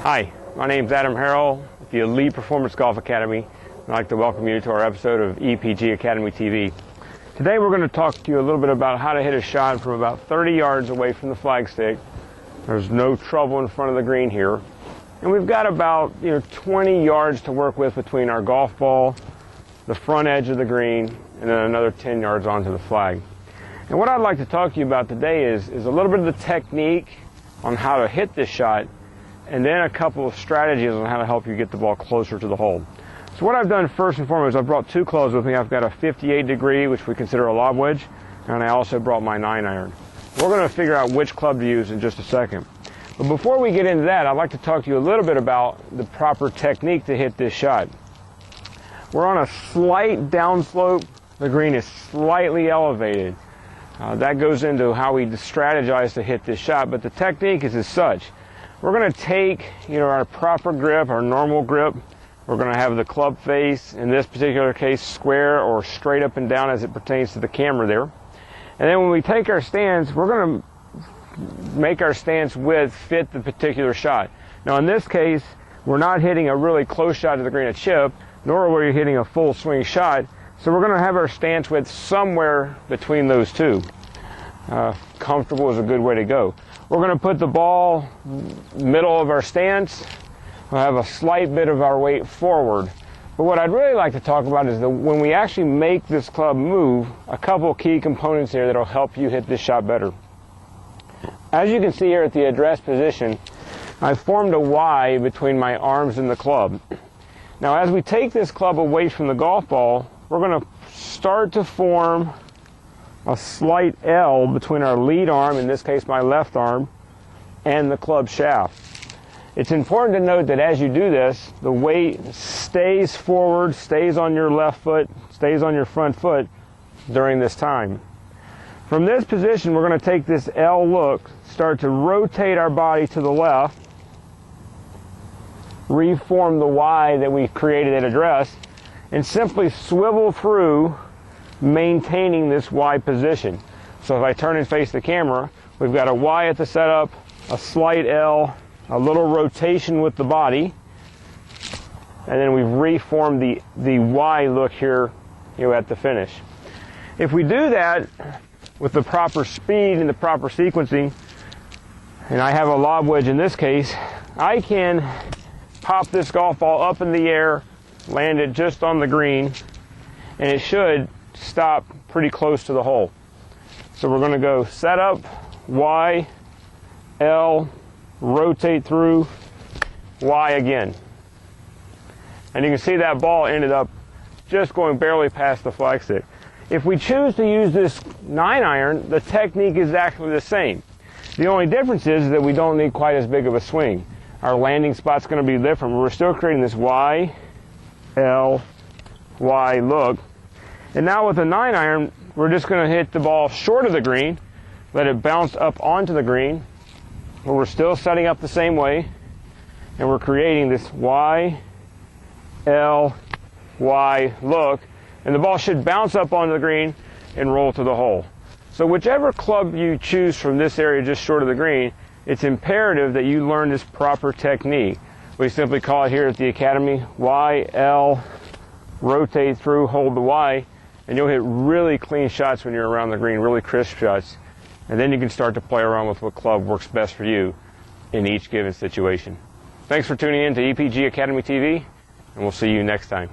Hi, my name's Adam Harrell with the Elite Performance Golf Academy. I'd like to welcome you to our episode of EPG Academy TV. Today we're going to talk to you a little bit about how to hit a shot from about 30 yards away from the flagstick. There's no trouble in front of the green here. And we've got about 20 yards to work with between our golf ball, the front edge of the green, and then another 10 yards onto the flag. And what I'd like to talk to you about today is a little bit of the technique on how to hit this shot, and then a couple of strategies on how to help you get the ball closer to the hole. So what I've done first and foremost, I've brought two clubs with me. I've got a 58 degree, which we consider a lob wedge, and I also brought my 9-iron. We're going to figure out which club to use in just a second. But before we get into that, I'd like to talk to you a little bit about the proper technique to hit this shot. We're on a slight downslope. The green is slightly elevated. That goes into how we strategize to hit this shot, but the technique is as such. We're going to take our proper grip, our normal grip. We're going to have the club face, in this particular case, square or straight up and down as it pertains to the camera there. And then when we take our stance, we're going to make our stance width fit the particular shot. Now in this case, we're not hitting a really close shot to the green at chip, nor are we hitting a full swing shot. So we're going to have our stance width somewhere between those two. Comfortable is a good way to go. We're going to put the ball middle of our stance. We'll have a slight bit of our weight forward. But what I'd really like to talk about is when we actually make this club move, a couple of key components here that will help you hit this shot better. As you can see here at the address position, I've formed a Y between my arms and the club. Now as we take this club away from the golf ball, we're going to start to form a slight L between our lead arm, in this case my left arm, and the club shaft. It's important to note that as you do this, the weight stays forward, stays on your left foot, stays on your front foot during this time. From this position, we're going to take this L look, start to rotate our body to the left, reform the Y that we created at address, and simply swivel through, maintaining this Y position. So if I turn and face the camera, we've got a Y at the setup, a slight L, a little rotation with the body, and then we've reformed the Y look here at the finish. If we do that with the proper speed and the proper sequencing, and I have a lob wedge in this case, I can pop this golf ball up in the air, land it just on the green, and it should stop pretty close to the hole. So we're going to go set up, Y, L, rotate through, Y again. And you can see that ball ended up just going barely past the flagstick. If we choose to use this 9-iron, the technique is actually the same. The only difference is that we don't need quite as big of a swing. Our landing spot's going to be different. We're still creating this Y, L, Y look. And now with a 9-iron, we're just going to hit the ball short of the green, let it bounce up onto the green, but we're still setting up the same way, and we're creating this Y, L, Y look, and the ball should bounce up onto the green and roll to the hole. So whichever club you choose from this area just short of the green, it's imperative that you learn this proper technique. We simply call it here at the Academy Y, L, rotate through, hold the Y, and you'll hit really clean shots when you're around the green, really crisp shots. And then you can start to play around with what club works best for you in each given situation. Thanks for tuning in to EPG Academy TV, and we'll see you next time.